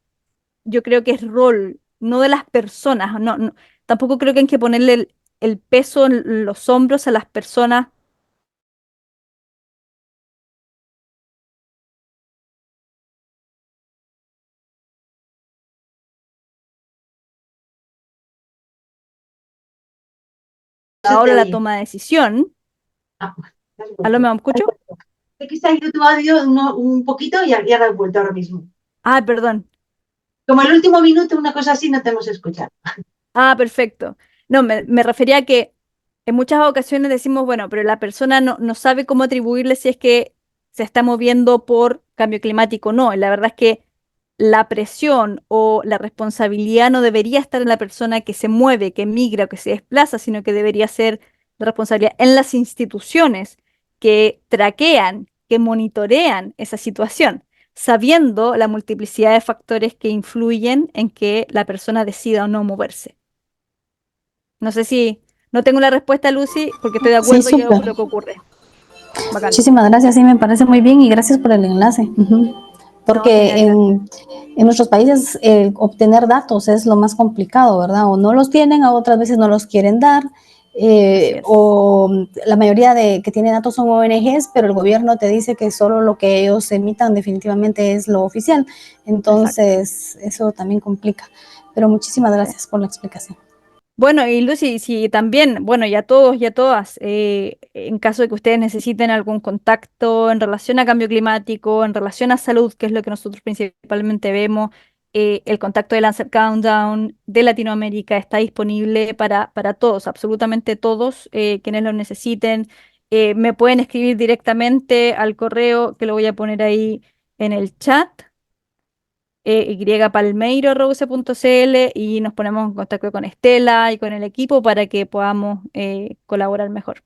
yo creo que es rol, no de las personas, tampoco creo que hay que ponerle el peso en los hombros a las personas. Se te Ahora la oye. toma de decisión. Ah, has ¿Aló, vuelto. me Has escucho? vuelto. Sé que se ha ido tu audio un poquito y ahora has vuelto ahora mismo. Ah, perdón. Como el último minuto, una cosa así, no te hemos escuchado. Ah, perfecto. No, me refería a que en muchas ocasiones decimos, bueno, pero la persona no sabe cómo atribuirle si es que se está moviendo por cambio climático o no. Y la verdad es que la presión o la responsabilidad no debería estar en la persona que se mueve, que migra o que se desplaza, sino que debería ser la responsabilidad en las instituciones que traquean, que monitorean esa situación, sabiendo la multiplicidad de factores que influyen en que la persona decida o no moverse. No sé si, no tengo la respuesta, Lucy, porque estoy de Sí, acuerdo yo súper. con lo que ocurre. Bacán. Muchísimas gracias, sí, me parece muy bien y gracias por el enlace. No, Porque genial, gracias. en nuestros países obtener datos es lo más complicado, ¿verdad? O no los tienen, o otras veces no los quieren dar, Así es. o la mayoría de que tiene datos son ONGs, pero el gobierno te dice que solo lo que ellos emitan definitivamente es lo oficial. Exacto. Entonces, eso también complica. Pero muchísimas Sí. gracias por la explicación. Bueno, y Lucy, si también, bueno, ya todos, ya todas, en caso de que ustedes necesiten algún contacto en relación a cambio climático, en relación a salud, que es lo que nosotros principalmente vemos, el contacto de Lancet Countdown de Latinoamérica está disponible para todos, absolutamente todos quienes lo necesiten. Me pueden escribir directamente al correo que lo voy a poner ahí en el chat ypalmeiro.cl y nos ponemos en contacto con Estela y con el equipo para que podamos colaborar mejor.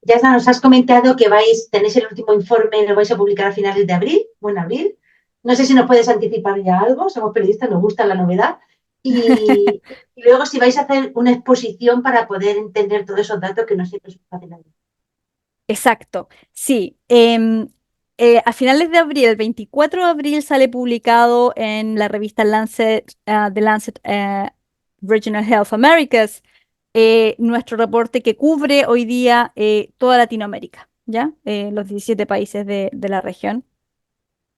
Ya nos has comentado que tenéis el último informe, lo vais a publicar a finales de abril, o en abril. No sé si nos puedes anticipar ya algo, somos periodistas, nos gusta la novedad. Y luego si vais a hacer una exposición para poder entender todos esos datos que no siempre es fácil. Exacto, sí. A finales de abril, el 24 de abril, sale publicado en la revista Lancet, The Lancet Regional Health Americas, nuestro reporte que cubre hoy día toda Latinoamérica, ¿ya? Los 17 países de la región.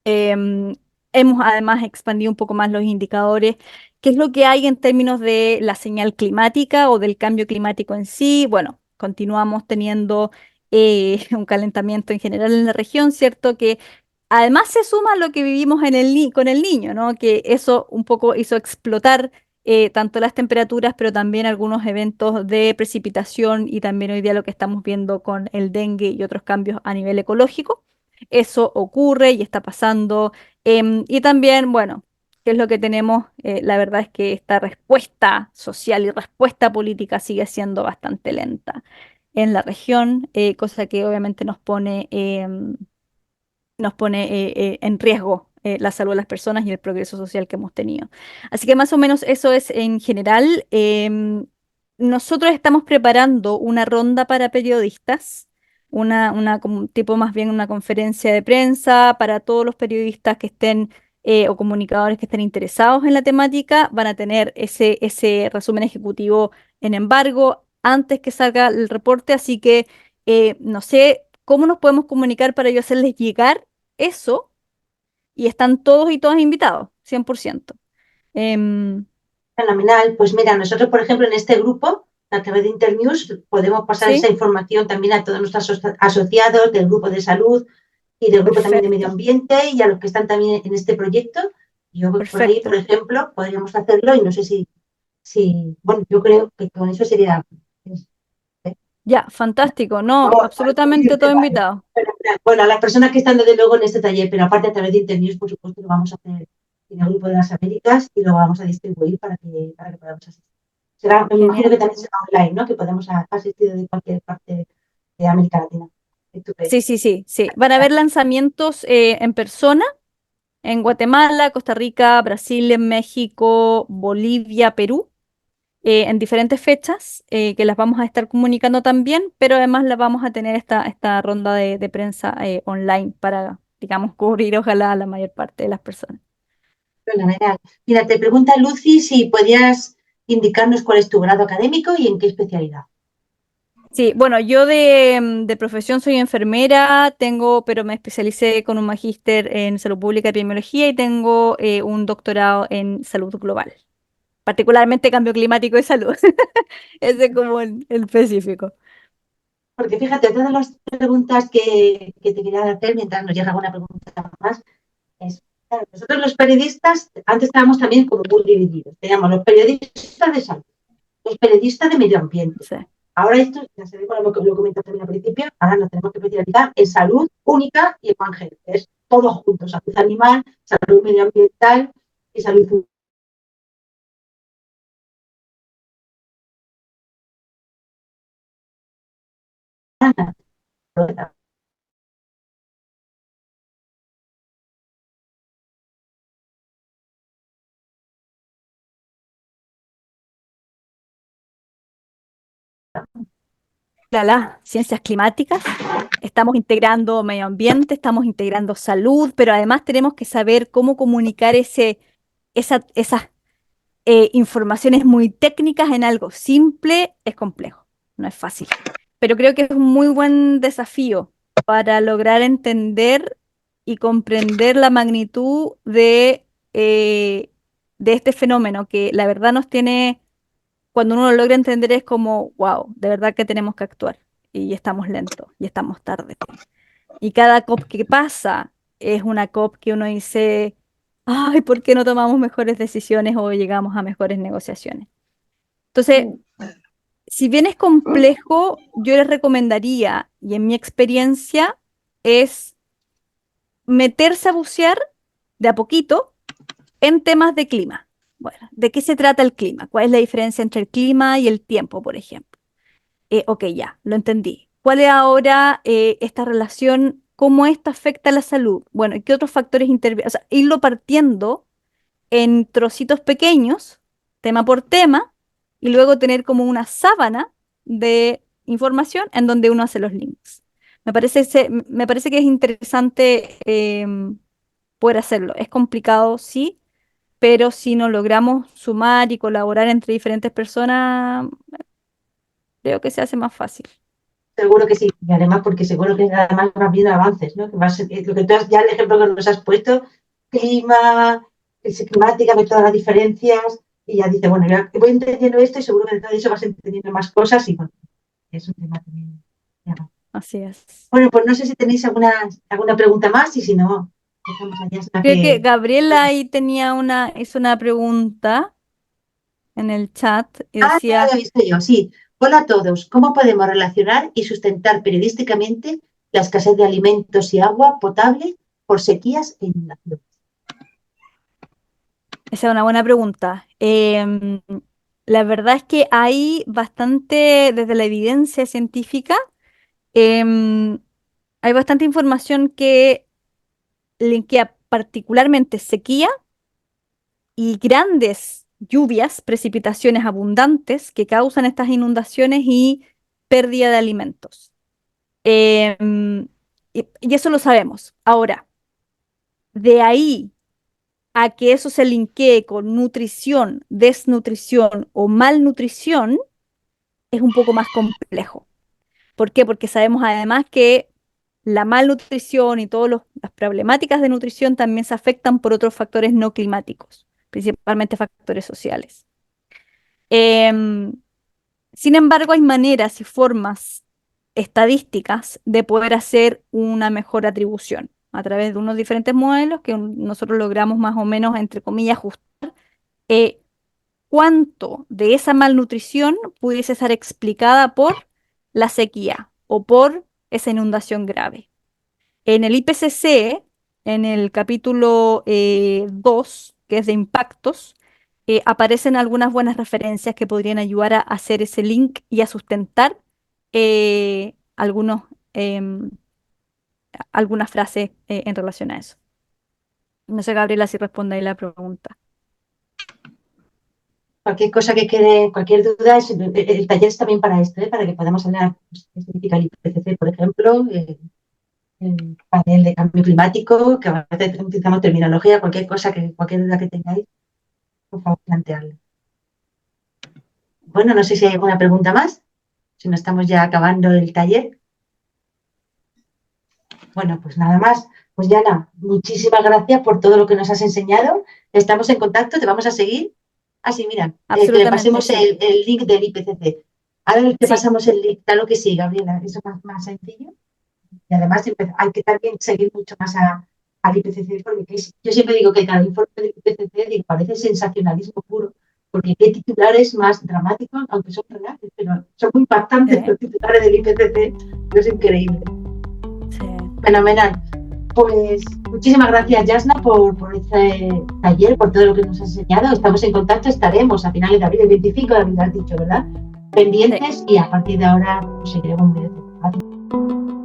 Em, Hemos además expandido un poco más los indicadores. ¿Qué es lo que hay en términos de la señal climática o del cambio climático en sí? Bueno, continuamos teniendo un calentamiento en general en la región, ¿cierto? Que además se suma a lo que vivimos con el niño, ¿no? Que eso un poco hizo explotar tanto las temperaturas, pero también algunos eventos de precipitación y también hoy día lo que estamos viendo con el dengue y otros cambios a nivel ecológico. Eso ocurre y está pasando. Y también, bueno, ¿qué es lo que tenemos? La verdad es que esta respuesta social y respuesta política sigue siendo bastante lenta en la región, cosa que obviamente nos pone en riesgo la salud de las personas y el progreso social que hemos tenido. Así que más o menos eso es en general. Nosotros estamos preparando una ronda para periodistas, como un tipo más bien una conferencia de prensa para todos los periodistas que estén o comunicadores que estén interesados en la temática. Van a tener ese resumen ejecutivo en embargo antes que salga el reporte, así que no sé cómo nos podemos comunicar para yo hacerles llegar eso y están todos y todas invitados, 100%. Em, Fenomenal. Pues mira, nosotros, por ejemplo, en este grupo, a través de Internews, podemos pasar esa sí, información también a todos nuestros asociados del grupo de salud y del grupo también de medio perfecto, ambiente y a los que están también en este proyecto. Yo por ahí, por perfecto. ejemplo, podríamos hacerlo y no sé si bueno, yo creo que con eso sería... Ya, fantástico. No, Vamos a absolutamente todo invitado. bueno, a las personas que están desde luego en este taller, pero aparte a través de Internews, por supuesto, lo vamos a hacer en el grupo de las Américas y lo vamos a distribuir para que podamos asistir. Será, me imagino Genial. que también será online, ¿no? Que podemos asistir de cualquier parte de América Latina. Estupendo. Sí, sí, sí, sí. Van a haber lanzamientos en persona en Guatemala, Costa Rica, Brasil, en México, Bolivia, Perú, en diferentes fechas que las vamos a estar comunicando también, pero además las vamos a tener esta ronda de prensa online para, digamos, cubrir ojalá a la mayor parte de las personas. Fenomenal. Mira, te pregunta Lucy si podías indicarnos cuál es tu grado académico y en qué especialidad. Sí, bueno, yo de profesión soy enfermera, pero me especialicé con un magíster en salud pública y epidemiología y tengo un doctorado en salud global, particularmente cambio climático y salud. Ese es como el específico. Porque fíjate, otra de las preguntas que te quería hacer mientras nos llega alguna pregunta más es, claro, nosotros los periodistas, antes estábamos también como muy divididos. Teníamos los periodistas de salud, los periodistas de medio ambiente. Sí. Ahora esto, ya se ve con lo que lo comenté también al principio, ahora nos tenemos que especializar en salud única y evangélica. Es todo junto, salud animal, salud medioambiental y salud humana. Ciencias climáticas, estamos integrando medio ambiente, estamos integrando salud, pero además tenemos que saber cómo comunicar esas informaciones muy técnicas en algo simple. Es complejo, no es fácil. Pero creo que es un muy buen desafío para lograr entender y comprender la magnitud de este fenómeno que la verdad cuando uno lo logra entender es como, wow, de verdad que tenemos que actuar y estamos lentos y estamos tarde. Y cada COP que pasa es una COP que uno dice, ay, ¿por qué no tomamos mejores decisiones o llegamos a mejores negociaciones? Entonces, si bien es complejo, yo les recomendaría, y en mi experiencia, es meterse a bucear de a poquito en temas de clima. Bueno, ¿de qué se trata el clima? ¿Cuál es la diferencia entre el clima y el tiempo, por ejemplo? Ok, ya, lo entendí. ¿Cuál es ahora esta relación? ¿Cómo esto afecta a la salud? Bueno, ¿y qué otros factores intervienen? O sea, irlo partiendo en trocitos pequeños, tema por tema, y luego tener como una sábana de información en donde uno hace los links. Me parece que es interesante poder hacerlo. Es complicado, sí, pero si nos logramos sumar y colaborar entre diferentes personas, creo que se hace más fácil. Seguro que sí, y además porque seguro que además van viendo avances, ¿no? Que lo que tú has, ya el ejemplo que nos has puesto, clima, climática, ve todas las diferencias, y ya dice, bueno, ya voy entendiendo esto y seguro que dentro de eso vas entendiendo más cosas y bueno, es un tema también. Así es. Bueno, pues no sé si tenéis alguna pregunta más y si no, dejamos a Yasna Creo que que... Gabriela ahí hizo una pregunta en el chat y Ah, ya lo decía, había visto yo, sí. Hola a todos. ¿Cómo podemos relacionar y sustentar periodísticamente la escasez de alimentos y agua potable por sequías e inundaciones? esa es una buena pregunta. La verdad es que hay bastante, desde la evidencia científica, em, hay bastante información que linkea particularmente sequía y grandes lluvias, precipitaciones abundantes que causan estas inundaciones y pérdida de alimentos. Y eso lo sabemos. Ahora, de ahí a que eso se linkee con nutrición, desnutrición o malnutrición, es un poco más complejo. ¿Por qué? Porque sabemos además que la malnutrición y todas las problemáticas de nutrición también se afectan por otros factores no climáticos, principalmente factores sociales. Em, Sin embargo, hay maneras y formas estadísticas de poder hacer una mejor atribución a través de unos diferentes modelos que nosotros logramos más o menos, entre comillas, ajustar eh, cuánto de esa malnutrición pudiese ser explicada por la sequía o por esa inundación grave. En el IPCC, en el capítulo 2, que es de impactos, aparecen algunas buenas referencias que podrían ayudar a hacer ese link y a sustentar algunos, em, algunas frases en relación a eso. No sé, Gabriela, si responde ahí la pregunta. Cualquier cosa que quede, cualquier duda, el taller es también para esto, ¿eh? Para que podamos hablar, pues, qué significa el IPCC, por ejemplo, el panel de cambio climático, que a veces utilizamos terminología, cualquier duda que tengáis, por favor, plantearla. Bueno, no sé si hay alguna pregunta más, si no estamos ya acabando el taller. Bueno, pues nada más. Pues Yana, muchísimas gracias por todo lo que nos has enseñado. Estamos en contacto, te vamos a seguir. Ah, sí, mira, que le Absolutamente, pasemos sí. el link del IPCC. Ahora te Sí, pasamos el link, claro que sí, Gabriela, eso es más sencillo. Y además hay que también seguir mucho más al IPCC, porque yo siempre digo que cada informe del IPCC parece sensacionalismo puro, porque qué titulares más dramáticos, aunque son reales, pero son muy impactantes sí, los titulares del IPCC, es increíble. sí. Fenomenal. Pues muchísimas gracias, Yasna, por este taller, por todo lo que nos has enseñado. Estamos en contacto, estaremos a finales de abril, el 25 de abril, has dicho, ¿verdad? Sí. Pendientes y a partir de ahora pues, seguiremos muy de cerca.